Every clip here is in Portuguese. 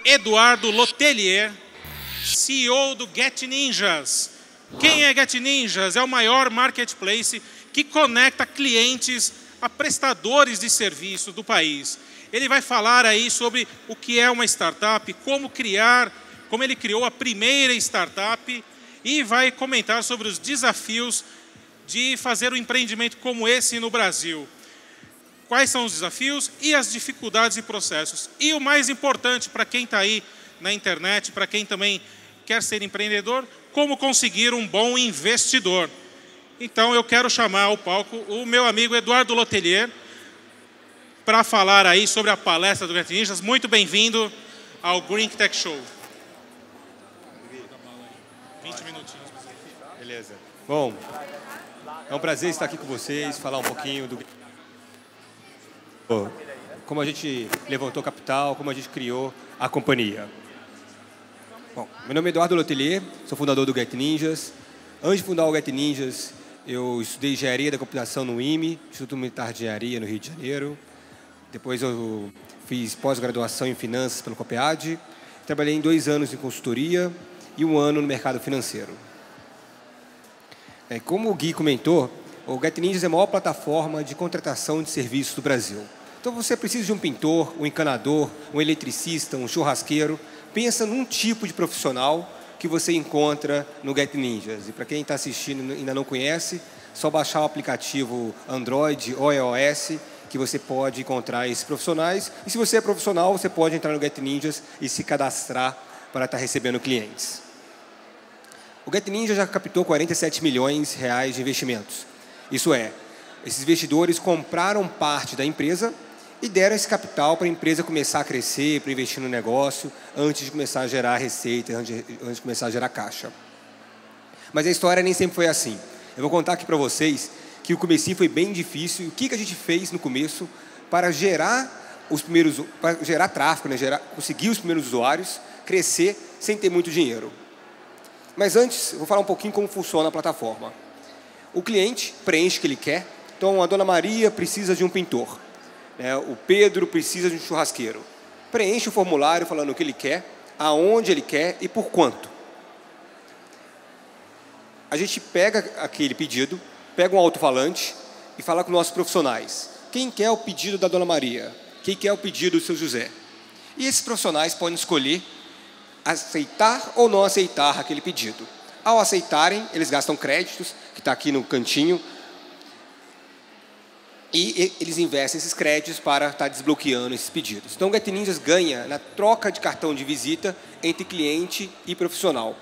Eduardo Lotelier, CEO do Get Ninjas. Quem é Get Ninjas? É o maior marketplace que conecta clientes a prestadores de serviço do país. Ele vai falar aí sobre o que é uma startup, como ele criou a primeira startup e vai comentar sobre os desafios de fazer um empreendimento como esse no Brasil. Quais são os desafios e as dificuldades e processos. E o mais importante para quem está aí na internet, para quem também quer ser empreendedor, como conseguir um bom investidor. Então eu quero chamar ao palco o meu amigo Eduardo Lotelier para falar aí sobre a palestra do Get Ninjas. Muito bem-vindo ao Green Tech Show. 20 minutinhos. Beleza. Bom, é um prazer estar aqui com vocês, falar um pouquinho do... como a gente levantou capital, como a gente criou a companhia. Bom, meu nome é Eduardo Lotelier, sou fundador do Get Ninjas. Antes de fundar o Get Ninjas, eu estudei engenharia da computação no IME, Instituto Militar de Engenharia, no Rio de Janeiro. Depois eu fiz pós-graduação em finanças pelo COPEAD. Trabalhei em 2 anos em consultoria e 1 ano no mercado financeiro. Como o Gui comentou, o Get Ninjas é a maior plataforma de contratação de serviços do Brasil. Então você precisa de um pintor, um encanador, um eletricista, um churrasqueiro. Pensa num tipo de profissional que você encontra no Get Ninjas. E para quem está assistindo e ainda não conhece, só baixar o aplicativo Android ou iOS que você pode encontrar esses profissionais. E se você é profissional, você pode entrar no Get Ninjas e se cadastrar para estar recebendo clientes. O Get Ninjas já captou 47 milhões de reais de investimentos. Isso é, esses investidores compraram parte da empresa e deram esse capital para a empresa começar a crescer, para investir no negócio, antes de começar a gerar receita, antes de começar a gerar caixa. Mas a história nem sempre foi assim. Eu vou contar aqui para vocês que o comecinho foi bem difícil. O que a gente fez no começo para gerar tráfego, né? Conseguir os primeiros usuários, crescer sem ter muito dinheiro. Mas antes, eu vou falar um pouquinho como funciona a plataforma. O cliente preenche o que ele quer. Então, a dona Maria precisa de um pintor. O Pedro precisa de um churrasqueiro. Preenche o formulário falando o que ele quer, aonde ele quer e por quanto. A gente pega aquele pedido, pega um alto-falante e fala com nossos profissionais. Quem quer o pedido da dona Maria? Quem quer o pedido do seu José? E esses profissionais podem escolher aceitar ou não aceitar aquele pedido. Ao aceitarem, eles gastam créditos, que está aqui no cantinho, e eles investem esses créditos para estar desbloqueando esses pedidos. Então, o Get Ninjas ganha na troca de cartão de visita entre cliente e profissional.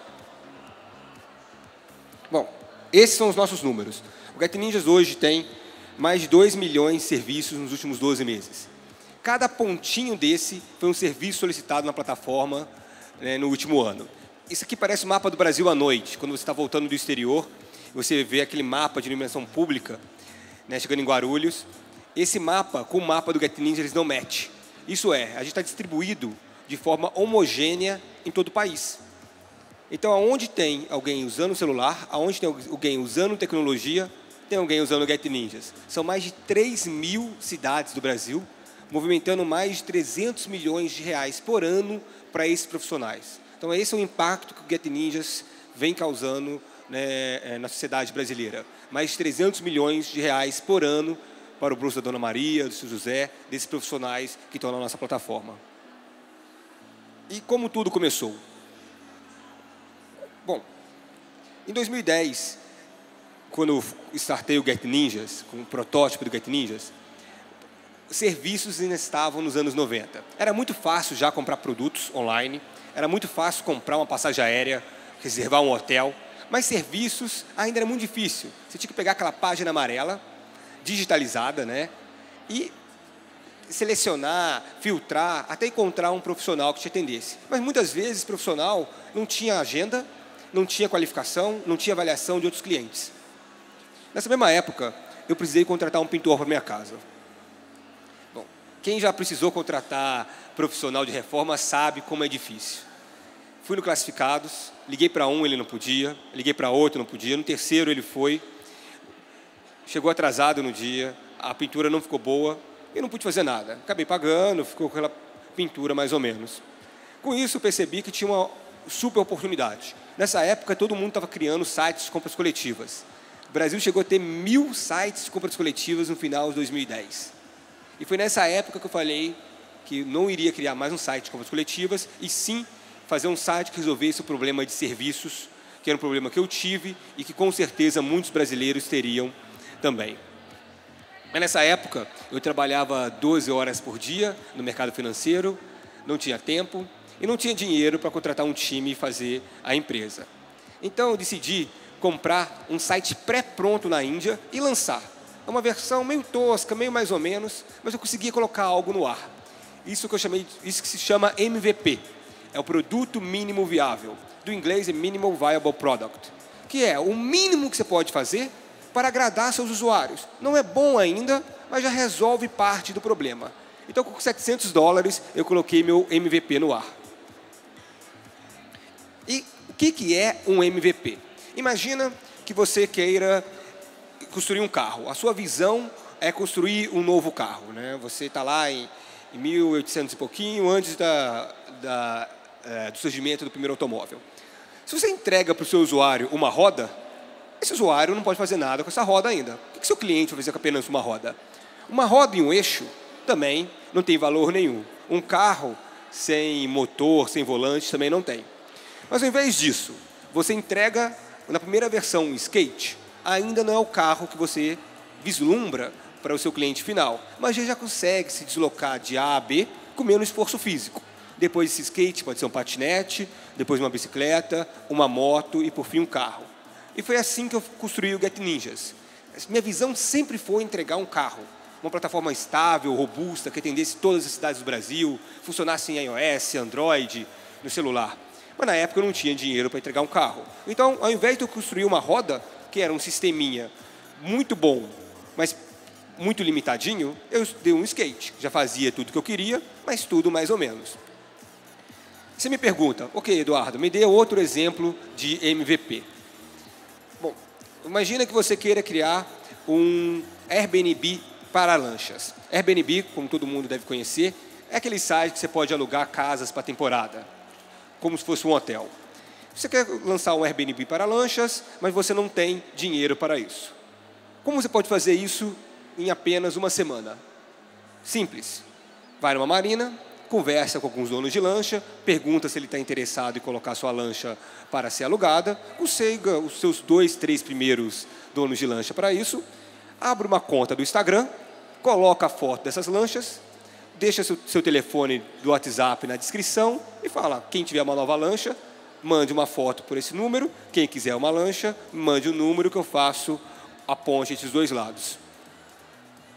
Bom, esses são os nossos números. O Get Ninjas hoje tem mais de 2 milhões de serviços nos últimos 12 meses. Cada pontinho desse foi um serviço solicitado na plataforma, né, no último ano. Isso aqui parece o mapa do Brasil à noite, quando você está voltando do exterior, você vê aquele mapa de iluminação pública, né, chegando em Guarulhos. Esse mapa, com o mapa do Get Ninjas, eles não match. Isso é, a gente está distribuído de forma homogênea em todo o país. Então, aonde tem alguém usando o celular, aonde tem alguém usando tecnologia, tem alguém usando o Get Ninjas. São mais de 3 mil cidades do Brasil, movimentando mais de 300 milhões de reais por ano para esses profissionais. Então, esse é o impacto que o Get Ninjas vem causando, né, na sociedade brasileira. Mais de 300 milhões de reais por ano para o bolso da dona Maria, do seu José, desses profissionais que estão na nossa plataforma. E como tudo começou? Bom, em 2010, quando eu startei o Get Ninjas, com o protótipo do Get Ninjas, serviços ainda estavam nos anos 90. Era muito fácil já comprar produtos online, era muito fácil comprar uma passagem aérea, reservar um hotel, mas serviços ainda era muito difícil. Você tinha que pegar aquela página amarela, digitalizada, né, e selecionar, filtrar, até encontrar um profissional que te atendesse. Mas muitas vezes esse profissional não tinha agenda, não tinha qualificação, não tinha avaliação de outros clientes. Nessa mesma época, eu precisei contratar um pintor para minha casa. Bom, quem já precisou contratar profissional de reforma sabe como é difícil. Fui no Classificados, liguei para um, ele não podia, liguei para outro, não podia, no terceiro ele foi, chegou atrasado no dia, a pintura não ficou boa, eu não pude fazer nada. Acabei pagando, ficou aquela pintura mais ou menos. Com isso, eu percebi que tinha uma super oportunidade. Nessa época, todo mundo estava criando sites de compras coletivas. O Brasil chegou a ter 1000 sites de compras coletivas no final de 2010. E foi nessa época que eu falei que não iria criar mais um site de compras coletivas, e sim fazer um site que resolvesse o problema de serviços, que era um problema que eu tive e que com certeza muitos brasileiros teriam também. Mas nessa época, eu trabalhava 12 horas por dia no mercado financeiro, não tinha tempo e não tinha dinheiro para contratar um time e fazer a empresa. Então, eu decidi comprar um site pré-pronto na Índia e lançar. É uma versão meio tosca, meio mais ou menos, mas eu conseguia colocar algo no ar. Isso que se chama MVP. É o produto mínimo viável. Do inglês é Minimal Viable Product, que é o mínimo que você pode fazer para agradar seus usuários. Não é bom ainda, mas já resolve parte do problema. Então, com $700, eu coloquei meu MVP no ar. E o que é um MVP? Imagina que você queira construir um carro. A sua visão é construir um novo carro, né? Você está lá em 1800 e pouquinho, antes do surgimento do primeiro automóvel. Se você entrega para o seu usuário uma roda, esse usuário não pode fazer nada com essa roda ainda. O que seu cliente vai fazer com apenas uma roda? Uma roda e um eixo também não tem valor nenhum. Um carro sem motor, sem volante, também não tem. Mas ao invés disso, você entrega, na primeira versão, um skate, ainda não é o carro que você vislumbra para o seu cliente final, mas ele já consegue se deslocar de A a B com menos esforço físico. Depois esse skate pode ser um patinete, depois uma bicicleta, uma moto e, por fim, um carro. E foi assim que eu construí o GetNinjas. Minha visão sempre foi entregar um carro, uma plataforma estável, robusta, que atendesse todas as cidades do Brasil, funcionasse em iOS, Android, no celular. Mas na época eu não tinha dinheiro para entregar um carro. Então, ao invés de eu construir uma roda, que era um sisteminha muito bom, mas muito limitadinho, eu dei um skate. Já fazia tudo o que eu queria, mas tudo mais ou menos. Você me pergunta, ok, Eduardo, me dê outro exemplo de MVP. Bom, imagina que você queira criar um Airbnb para lanchas. Airbnb, como todo mundo deve conhecer, é aquele site que você pode alugar casas para temporada, como se fosse um hotel. Você quer lançar um Airbnb para lanchas, mas você não tem dinheiro para isso. Como você pode fazer isso em apenas uma semana? Simples. Vai numa marina, conversa com alguns donos de lancha, pergunta se ele está interessado em colocar sua lancha para ser alugada, consiga os seus 2, 3 primeiros donos de lancha para isso, abre uma conta do Instagram, coloca a foto dessas lanchas, deixa seu telefone do WhatsApp na descrição e fala, quem tiver uma nova lancha, mande uma foto por esse número, quem quiser uma lancha, mande o número que eu faço a ponte entre os dois lados.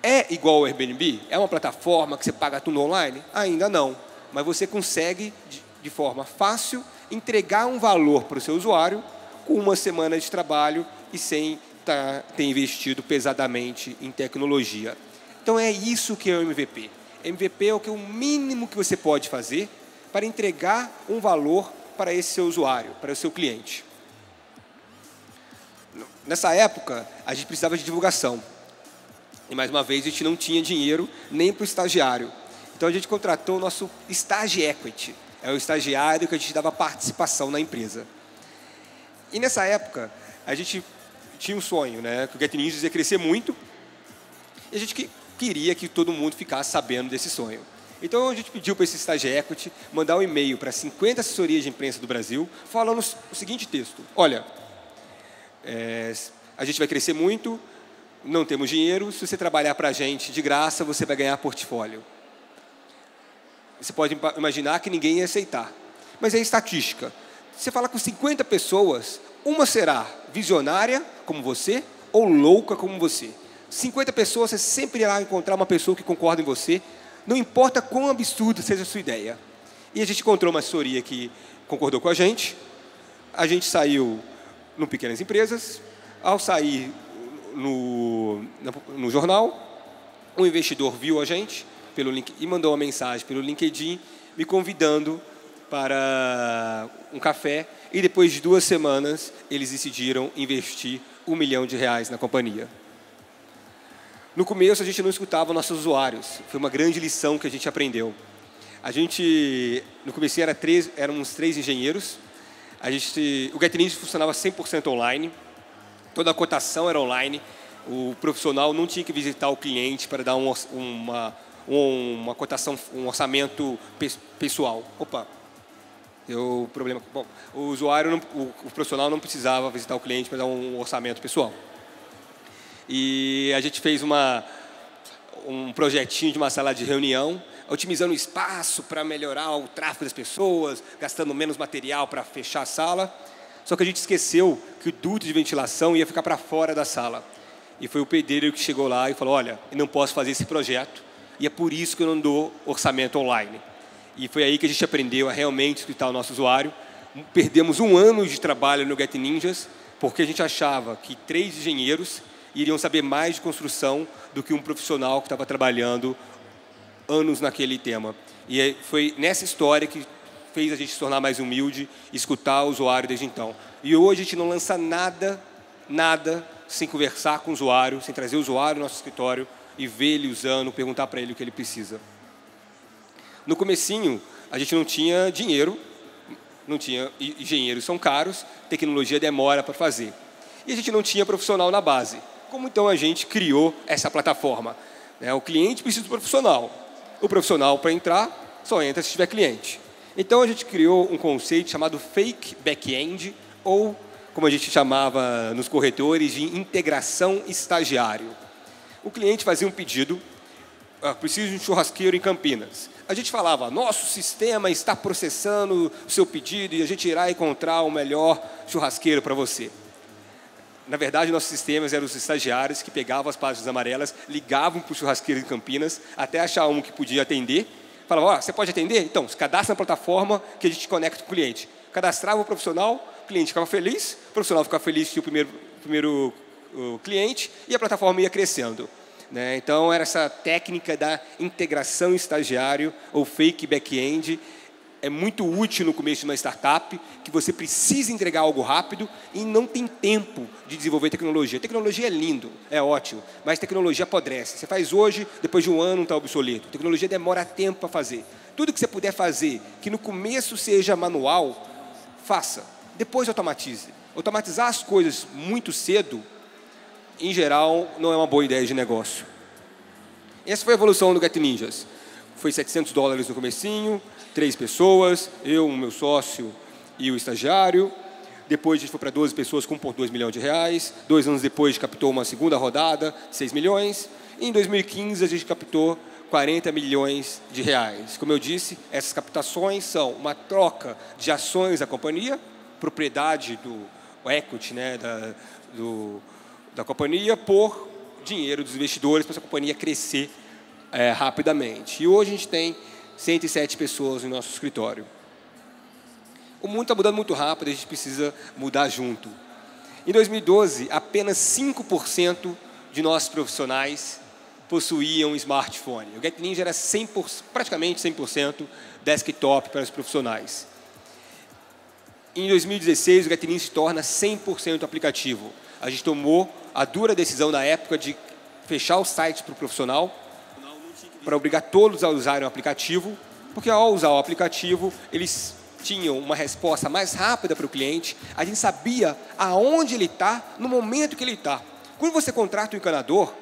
É igual ao Airbnb? É uma plataforma que você paga tudo online? Ainda não, mas você consegue, de forma fácil, entregar um valor para o seu usuário com uma semana de trabalho e sem ter investido pesadamente em tecnologia. Então é isso que é o MVP. MVP é o mínimo que você pode fazer para entregar um valor para esse seu usuário, para o seu cliente. Nessa época, a gente precisava de divulgação. E, mais uma vez, a gente não tinha dinheiro nem para o estagiário. Então, a gente contratou o nosso Stagi Equity. É o estagiário que a gente dava participação na empresa. E, nessa época, a gente tinha um sonho, né? Que o GetNinjas ia crescer muito. E a gente queria que todo mundo ficasse sabendo desse sonho. Então, a gente pediu para esse Stagi Equity mandar um e-mail para 50 assessorias de imprensa do Brasil, falando o seguinte texto. Olha, a gente vai crescer muito, não temos dinheiro, se você trabalhar para a gente de graça, você vai ganhar portfólio. Você pode imaginar que ninguém ia aceitar. Mas é estatística. Se você falar com 50 pessoas, uma será visionária, como você, ou louca, como você. 50 pessoas, você sempre irá encontrar uma pessoa que concorda em você, não importa quão absurda seja a sua ideia. E a gente encontrou uma assessoria que concordou com a gente saiu no Pequenas Empresas, ao sair no jornal, um investidor viu a gente pelo link, e mandou uma mensagem pelo LinkedIn me convidando para um café e depois de 2 semanas eles decidiram investir R$1 milhão na companhia. No começo a gente não escutava nossos usuários, foi uma grande lição que a gente aprendeu. A gente, no começo, éramos 3 engenheiros. O GetNinjas funcionava 100% online. Toda a cotação era online. O profissional não tinha que visitar o cliente para dar uma cotação, um orçamento pessoal. Opa, deu problema. Bom, o profissional não precisava visitar o cliente para dar um orçamento pessoal. E a gente fez um projetinho de uma sala de reunião, otimizando o espaço para melhorar o tráfego das pessoas, gastando menos material para fechar a sala. Só que a gente esqueceu que o duto de ventilação ia ficar para fora da sala. E foi o pedreiro que chegou lá e falou, olha, eu não posso fazer esse projeto, e é por isso que eu não dou orçamento online. E foi aí que a gente aprendeu a realmente escutar o nosso usuário. Perdemos 1 ano de trabalho no GetNinjas, porque a gente achava que 3 engenheiros iriam saber mais de construção do que um profissional que estava trabalhando anos naquele tema. E foi nessa história que fez a gente se tornar mais humilde e escutar o usuário desde então. E hoje a gente não lança nada sem conversar com o usuário, sem trazer o usuário no nosso escritório e ver ele usando, perguntar para ele o que ele precisa. No comecinho, a gente não tinha dinheiro, engenheiros são caros, tecnologia demora para fazer. E a gente não tinha profissional na base. Como então a gente criou essa plataforma? O cliente precisa do profissional. O profissional, para entrar, só entra se tiver cliente. Então a gente criou um conceito chamado Fake Back-end, ou como a gente chamava nos corretores, de integração estagiário. O cliente fazia um pedido, preciso de um churrasqueiro em Campinas. A gente falava, nosso sistema está processando o seu pedido e a gente irá encontrar o melhor churrasqueiro para você. Na verdade, nossos sistemas eram os estagiários que pegavam as páginas amarelas, ligavam para o churrasqueiro em Campinas, até achar um que podia atender. Falavam, você pode atender? Então, se cadastra na plataforma que a gente conecta com o cliente. Cadastrava o profissional, o cliente ficava feliz, o profissional ficava feliz que o primeiro cliente e a plataforma ia crescendo. Então, era essa técnica da integração estagiário ou fake back-end. É muito útil no começo de uma startup, que você precisa entregar algo rápido e não tem tempo de desenvolver tecnologia. Tecnologia é lindo, é ótimo, mas tecnologia apodrece. Você faz hoje, depois de 1 ano está obsoleto. Tecnologia demora tempo para fazer. Tudo que você puder fazer, que no começo seja manual, faça. Depois automatize. Automatizar as coisas muito cedo, em geral, não é uma boa ideia de negócio. Essa foi a evolução do GetNinjas. Foi $700 no comecinho, 3 pessoas, eu, o meu sócio e o estagiário. Depois a gente foi para 12 pessoas com 1,2 milhão de reais. 2 anos depois a gente captou uma segunda rodada, 6 milhões. E em 2015 a gente captou 40 milhões de reais. Como eu disse, essas captações são uma troca de ações da companhia, propriedade do equity, da companhia, por dinheiro dos investidores para essa companhia crescer rapidamente. E hoje a gente tem 107 pessoas no nosso escritório. O mundo está mudando muito rápido, a gente precisa mudar junto. Em 2012, apenas 5% de nossos profissionais possuíam um smartphone. O GetNinja era praticamente 100% desktop para os profissionais. Em 2016, o GetNinja se torna 100% aplicativo. A gente tomou a dura decisão na época de fechar o site para o profissional, para obrigar todos a usarem o aplicativo, porque ao usar o aplicativo, eles tinham uma resposta mais rápida para o cliente, a gente sabia aonde ele está, no momento que ele está. Quando você contrata um encanador,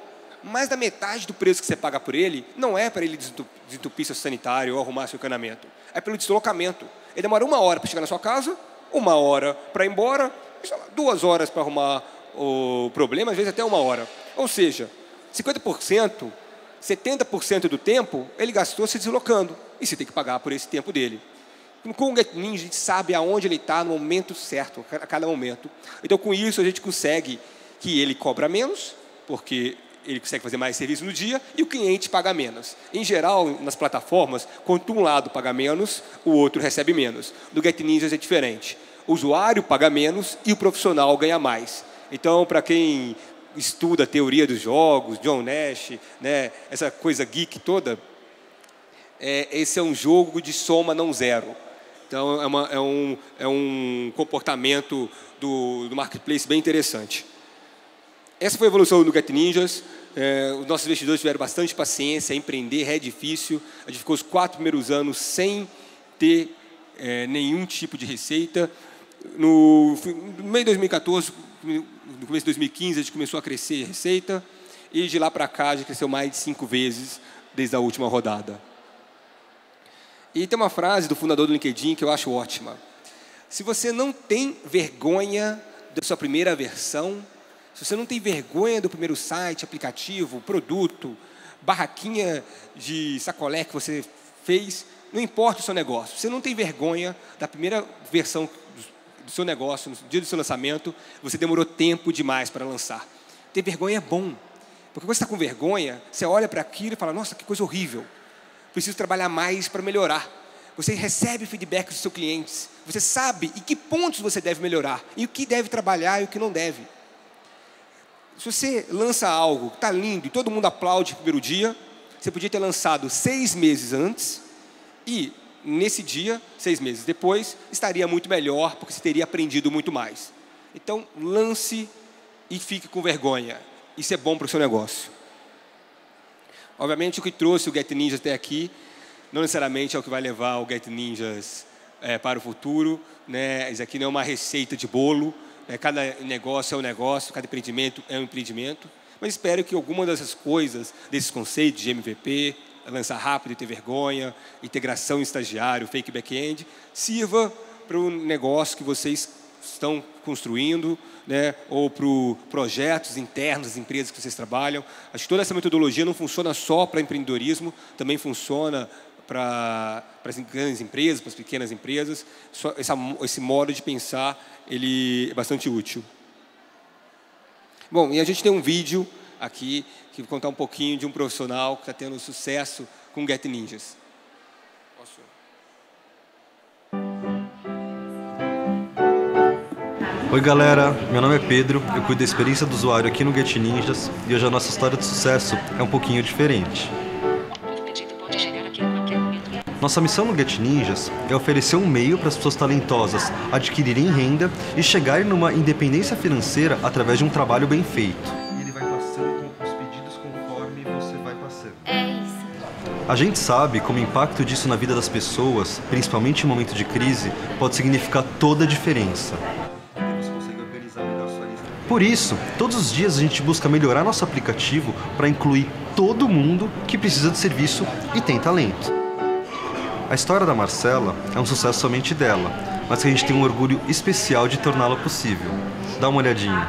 mais da metade do preço que você paga por ele, não é para ele desentupir seu sanitário ou arrumar seu encanamento, é pelo deslocamento. Ele demora 1 hora para chegar na sua casa, 1 hora para ir embora, 2 horas para arrumar o problema, às vezes até 1 hora. Ou seja, 50%, 70% do tempo, ele gastou se deslocando. E você tem que pagar por esse tempo dele. Com o GetNinja, a gente sabe aonde ele está no momento certo, a cada momento. Então, com isso, a gente consegue que ele cobra menos, porque ele consegue fazer mais serviço no dia, e o cliente paga menos. Em geral, nas plataformas, quando um lado paga menos, o outro recebe menos. No GetNinja é diferente. O usuário paga menos e o profissional ganha mais. Então, para quem estuda a teoria dos jogos, John Nash, essa coisa geek toda, esse é um jogo de soma não zero. Então, é um comportamento do marketplace bem interessante. Essa foi a evolução do GetNinjas. Os nossos investidores tiveram bastante paciência. Empreender é difícil. A gente ficou os 4 primeiros anos sem ter nenhum tipo de receita. No meio de 2014, no começo de 2015, a gente começou a crescer a receita. E de lá para cá, a gente cresceu mais de 5 vezes desde a última rodada. E tem uma frase do fundador do LinkedIn que eu acho ótima. Se você não tem vergonha da sua primeira versão, se você não tem vergonha do primeiro site, aplicativo, produto, barraquinha de sacolé que você fez, não importa o seu negócio. Se você não tem vergonha da primeira versão do seu negócio, no dia do seu lançamento, você demorou tempo demais para lançar. Ter vergonha é bom. Porque quando você está com vergonha, você olha para aquilo e fala, nossa, que coisa horrível. Preciso trabalhar mais para melhorar. Você recebe feedback dos seus clientes. Você sabe em que pontos você deve melhorar, e o que deve trabalhar e o que não deve. Se você lança algo que está lindo e todo mundo aplaude no primeiro dia, você podia ter lançado 6 meses antes e, nesse dia, 6 meses depois, estaria muito melhor, porque você teria aprendido muito mais. Então, lance e fique com vergonha. Isso é bom para o seu negócio. Obviamente, o que trouxe o GetNinjas até aqui não necessariamente é o que vai levar o GetNinjas para o futuro, né? Isso aqui não é uma receita de bolo, né? Cada negócio é um negócio, cada empreendimento é um empreendimento. Mas espero que alguma dessas coisas, desses conceitos de MVP, lançar rápido e ter vergonha, integração em estagiário, fake back-end, sirva para o negócio que vocês estão construindo, né? Ou para projetos internos das empresas que vocês trabalham. Acho que toda essa metodologia não funciona só para empreendedorismo, também funciona para as grandes empresas, para as pequenas empresas. Esse modo de pensar, ele é bastante útil. Bom, e a gente tem um vídeo aqui que vai contar um pouquinho de um profissional que está tendo sucesso com GetNinjas. Oi galera, meu nome é Pedro, eu cuido da experiência do usuário aqui no GetNinjas e hoje a nossa história de sucesso é um pouquinho diferente. Nossa missão no GetNinjas é oferecer um meio para as pessoas talentosas adquirirem renda e chegarem numa independência financeira através de um trabalho bem feito. E ele vai passando com os pedidos conforme você vai passando. É isso. A gente sabe como o impacto disso na vida das pessoas, principalmente em momento de crise, pode significar toda a diferença. Por isso, todos os dias a gente busca melhorar nosso aplicativo para incluir todo mundo que precisa de serviço e tem talento. A história da Marcela é um sucesso somente dela, mas que a gente tem um orgulho especial de torná-la possível. Dá uma olhadinha.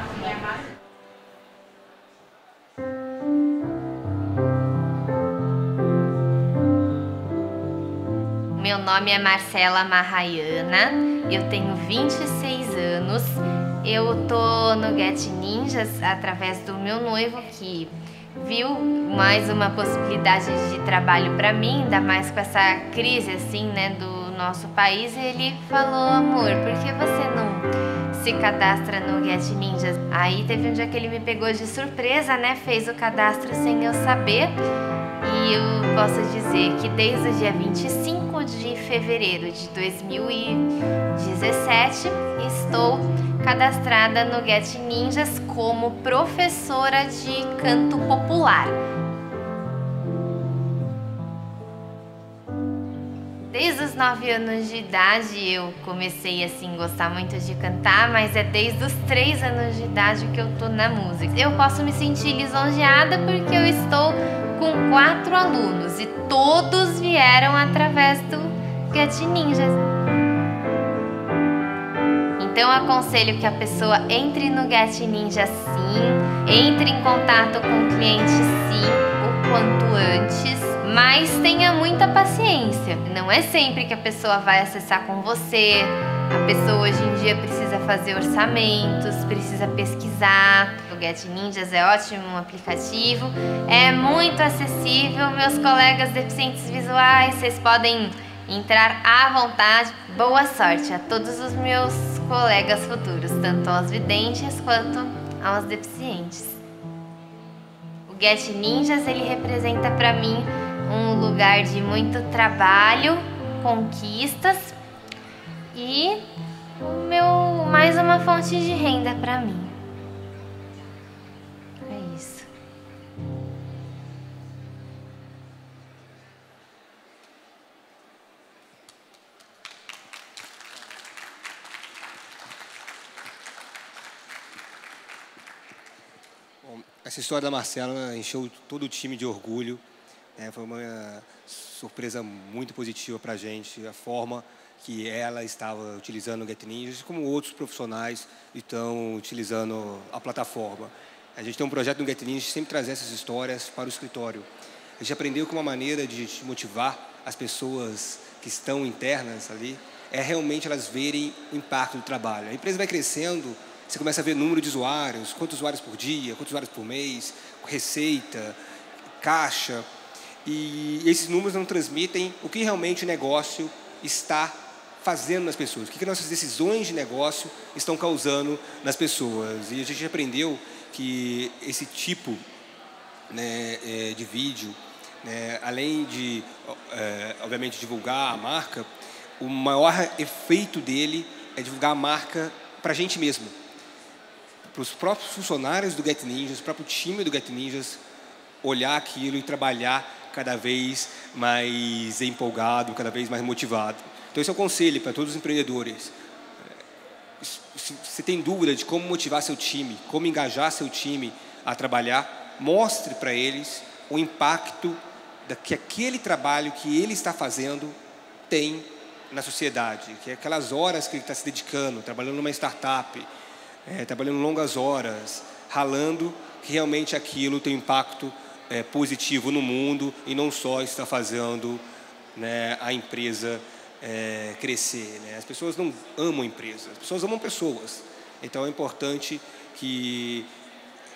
Meu nome é Marcela Marraiana, eu tenho 26 anos. Eu tô no GetNinjas através do meu noivo, que viu mais uma possibilidade de trabalho para mim, ainda mais com essa crise assim, né, do nosso país. E ele falou, amor, por que você não se cadastra no GetNinjas? Aí teve um dia que ele me pegou de surpresa, né, fez o cadastro sem eu saber. E eu posso dizer que desde o dia 25 de fevereiro de 2017 estou cadastrada no GetNinjas como professora de canto popular. Desde os 9 anos de idade eu comecei assim gostar muito de cantar, mas é desde os 3 anos de idade que eu tô na música. Eu posso me sentir lisonjeada porque eu estou com 4 alunos e todos vieram através do GetNinjas. Então eu aconselho que a pessoa entre no GetNinjas sim, entre em contato com o cliente sim, o quanto antes, mas tenha muita paciência. Não é sempre que a pessoa vai acessar com você. A pessoa hoje em dia precisa fazer orçamentos, precisa pesquisar. O GetNinjas é ótimo, um aplicativo, é muito acessível. Meus colegas deficientes visuais, vocês podem entrar à vontade. Boa sorte a todos os meus colegas futuros, tanto aos videntes quanto aos deficientes. O GetNinjas, ele representa para mim um lugar de muito trabalho, conquistas e mais uma fonte de renda para mim. É isso. Bom, essa história da Marcela encheu todo o time de orgulho. Foi uma surpresa muito positiva para a gente, a forma que ela estava utilizando o Get Ninjas, como outros profissionais estão utilizando a plataforma. A gente tem um projeto no Get Ninjas sempre trazer essas histórias para o escritório. A gente aprendeu que uma maneira de motivar as pessoas que estão internas ali é realmente elas verem o impacto do trabalho. A empresa vai crescendo, você começa a ver número de usuários, quantos usuários por dia, quantos usuários por mês, receita, caixa. E esses números não transmitem o que realmente o negócio está fazendo nas pessoas, o que nossas decisões de negócio estão causando nas pessoas. E a gente aprendeu que esse tipo, né, de vídeo, né, além de, obviamente, divulgar a marca, o maior efeito dele é divulgar a marca para a gente mesmo, para os próprios funcionários do Get Ninjas, o próprio time do Get Ninjas, olhar aquilo e trabalhar cada vez mais empolgado, cada vez mais motivado. Então, esse é o conselho para todos os empreendedores. Se você tem dúvida de como motivar seu time, como engajar seu time a trabalhar, mostre para eles o impacto que aquele trabalho que ele está fazendo tem na sociedade, que é aquelas horas que ele está se dedicando, trabalhando numa startup, trabalhando longas horas, ralando, que realmente aquilo tem impacto positivo no mundo e não só está fazendo, né, a empresa crescer, né? As pessoas não amam empresas, as pessoas amam pessoas. Então é importante que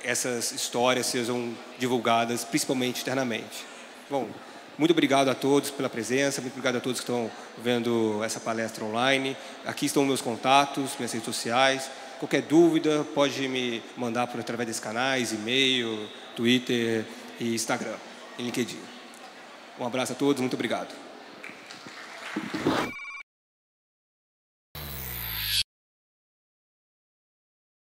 essas histórias sejam divulgadas, principalmente internamente. Bom, muito obrigado a todos pela presença, muito obrigado a todos que estão vendo essa palestra online. Aqui estão meus contatos, minhas redes sociais. Qualquer dúvida pode me mandar através desses canais, e-mail, Twitter e Instagram e LinkedIn. Um abraço a todos, muito obrigado.